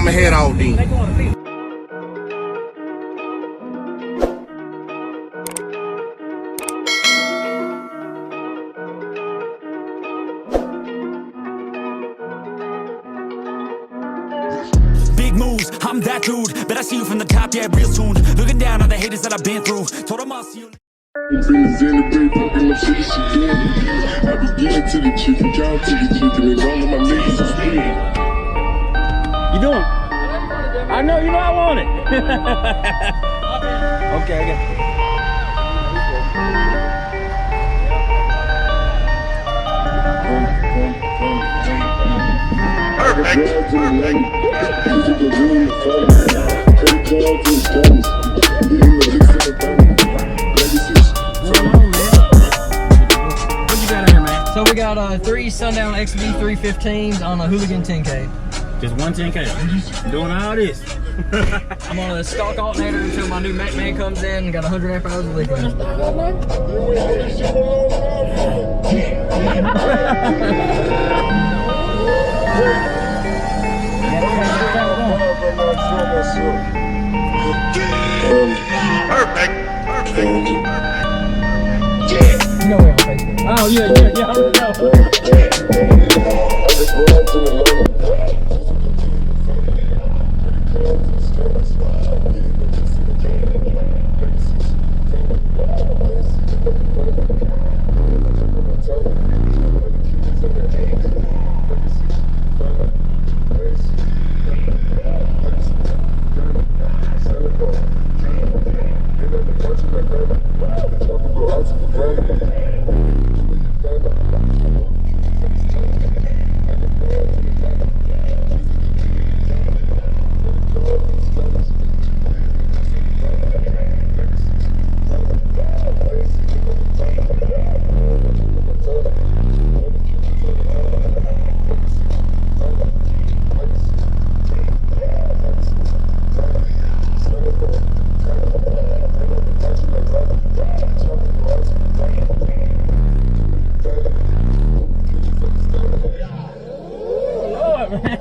I'ma head out then. Big moves, I'm that dude. Bet I see you from the top, yeah, real soon. Looking down on the haters that I've been through. Told them I'll see you. Feelings in the bed, fucking up shit that she doing. I be getting to the chicken, down to the chicken, and all of my niggas are spinning. You doing? I know, you know I want it. Okay, okay. So we got 3 Sundown XV 315s on a Hooligan 10K. Just one 10K. Doing all this. I'm on a stock alternator until my new Mac Man comes in and got 100 amp hours of lithium. Perfect. You know we're on Facebook. Oh, yeah, I already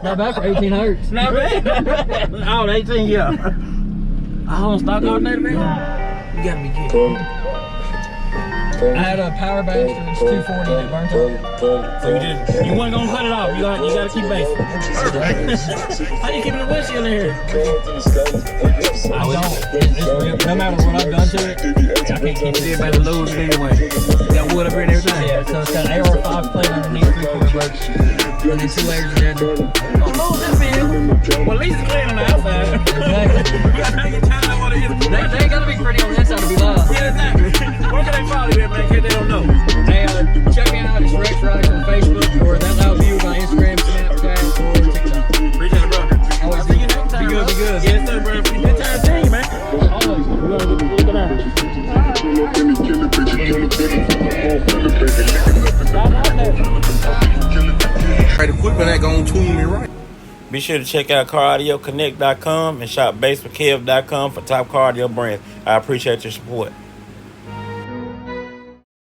Not bad for 1800s. Not bad. Oh, 18, yeah. I don't stock alternator, man. You gotta be kidding. I had a Power Bastard, it's 240 that burnt out. So you wasn't gonna cut it off. You gotta keep basic. How you keeping the windshield in here? I don't. It's real. No matter what I've done to it, I can't keep it. Everybody lose it anyway. Got wood up here and everything. Yeah, so it's got an AR5 plate underneath, 3/4 brakes, and then 2 layers of dead. Oh, no, that man. Well, at least it's clean on the outside. Exactly. They ain't gotta be pretty on the inside to be loud. Yeah, exactly. Where can they follow you at, man, in case they don't know? Hey, check me out. It's Rex Rice on Facebook or That Loud View on Instagram, Snapchat, or TikTok. Appreciate it, bro. Always See you next time. be good, be good. Yes, sir, bro. Good time seeing you, man. Always. We're gonna get it out. Right equipment ain't gonna tune me right. Be sure to check out CarAudioConnect.com and shop BASSWITHKEV.com for top car audio brands. I appreciate your support.